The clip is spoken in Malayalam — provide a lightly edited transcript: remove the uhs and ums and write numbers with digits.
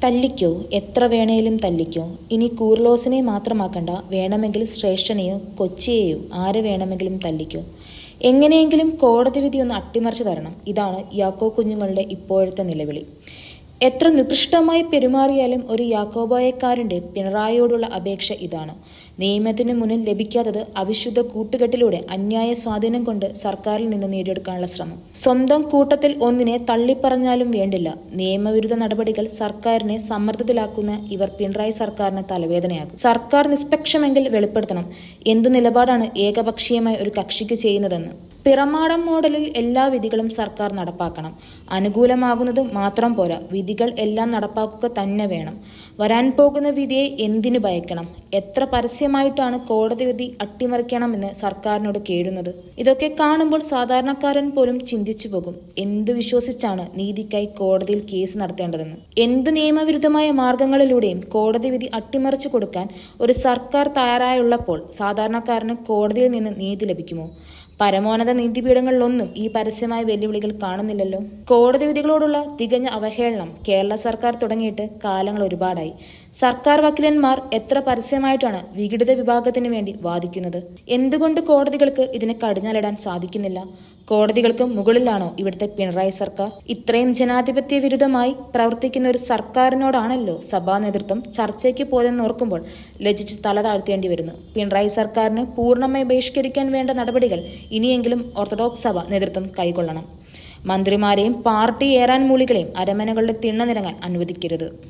തല്ലിക്കോ, എത്ര വേണേലും തല്ലിക്കോ. ഇനി കൂർലോസിനെ മാത്രമാക്കണ്ട, വേണമെങ്കിൽ ശ്രേഷ്ഠനെയോ കൊച്ചിയെയോ ആരെ വേണമെങ്കിലും തല്ലിക്കോ. എങ്ങനെയെങ്കിലും കോടതി വിധി ഒന്ന് അട്ടിമറിച്ചു തരണം. ഇതാണ് യാക്കോ കുഞ്ഞുങ്ങളുടെ ഇപ്പോഴത്തെ നിലവിളി. എത്ര നികൃഷ്ടമായി പെരുമാറിയാലും ഒരു യാക്കോബായക്കാരൻ്റെ പിണറായിയോടുള്ള അപേക്ഷ ഇതാണ്. നിയമത്തിന് മുന്നിൽ ലഭിക്കാത്തത് അവിശുദ്ധ കൂട്ടുകെട്ടിലൂടെ അന്യായ സ്വാധീനം കൊണ്ട് സർക്കാരിൽ നിന്ന് നേടിയെടുക്കാനുള്ള ശ്രമം. സ്വന്തം കൂട്ടത്തിൽ ഒന്നിനെ തള്ളിപ്പറഞ്ഞാലും വേണ്ടില്ല, നിയമവിരുദ്ധ നടപടികൾ സർക്കാരിനെ സമ്മർദ്ദത്തിലാക്കുന്ന ഇവർ പിണറായി സർക്കാരിന് തലവേദനയാകും. സർക്കാർ നിഷ്പക്ഷമെങ്കിൽ വെളിപ്പെടുത്തണം എന്തു നിലപാടാണ് ഏകപക്ഷീയമായി ഒരു കക്ഷിക്ക് ചെയ്യുന്നതെന്ന്. പിറമാടം മോഡലിൽ എല്ലാ വിധികളും സർക്കാർ നടപ്പാക്കണം. അനുകൂലമാകുന്നത് മാത്രം പോരാ, വിധികൾ എല്ലാം നടപ്പാക്കുക തന്നെ വേണം. വരാൻ പോകുന്ന വിധിയെ എന്തിനു ഭയക്കണം? എത്ര പരസ്യമായിട്ടാണ് കോടതി വിധി അട്ടിമറിക്കണമെന്ന് സർക്കാരിനോട് കേഴുന്നത്. ഇതൊക്കെ കാണുമ്പോൾ സാധാരണക്കാരൻ പോലും ചിന്തിച്ചു പോകും, എന്തു വിശ്വസിച്ചാണ് നീതിക്കായി കോടതിയിൽ കേസ് നടത്തേണ്ടതെന്ന്. എന്ത് നിയമവിരുദ്ധമായ മാർഗങ്ങളിലൂടെയും കോടതി വിധി അട്ടിമറിച്ചു കൊടുക്കാൻ ഒരു സർക്കാർ തയ്യാറായുള്ളപ്പോൾ സാധാരണക്കാരന് കോടതിയിൽ നിന്ന് നീതി ലഭിക്കുമോ? പരമോന്നത നീതിപീഠങ്ങളിലൊന്നും ഈ പരസ്യമായ വെല്ലുവിളികൾ കാണുന്നില്ലല്ലോ. കോടതി വിധികളോടുള്ള തികഞ്ഞ അവഹേളനം കേരള സർക്കാർ തുടങ്ങിയിട്ട് കാലങ്ങൾ ഒരുപാടായി. സർക്കാർ വക്കീലന്മാർ എത്ര പരസ്യമായിട്ടാണ് വിഘടിത വിഭാഗത്തിന് വേണ്ടി വാദിക്കുന്നത്. എന്തുകൊണ്ട് കോടതികൾക്ക് ഇതിനെ കടിഞ്ഞാലിടാൻ സാധിക്കുന്നില്ല? കോടതികൾക്ക് മുകളിലാണോ ഇവിടുത്തെ പിണറായി സർക്കാർ? ഇത്രയും ജനാധിപത്യ വിരുദ്ധമായി പ്രവർത്തിക്കുന്ന ഒരു സർക്കാരിനോടാണല്ലോ സഭാ നേതൃത്വം ചർച്ചയ്ക്ക് പോയതെന്ന് ഓർക്കുമ്പോൾ ലജ്ജിച്ച് തല താഴ്ത്തേണ്ടി വരുന്നു. പിണറായി സർക്കാരിന് പൂർണ്ണമായി ബഹിഷ്കരിക്കാൻ വേണ്ട നടപടികൾ ഇനിയെങ്കിലും ഓർത്തഡോക്സ് സഭ നേതൃത്വം കൈക്കൊള്ളണം. മന്ത്രിമാരെയും പാർട്ടി ഏറാൻ മൂളികളെയും അരമനകളുടെ തിണ്ണ നിരങ്ങാൻ അനുവദിക്കരുത്.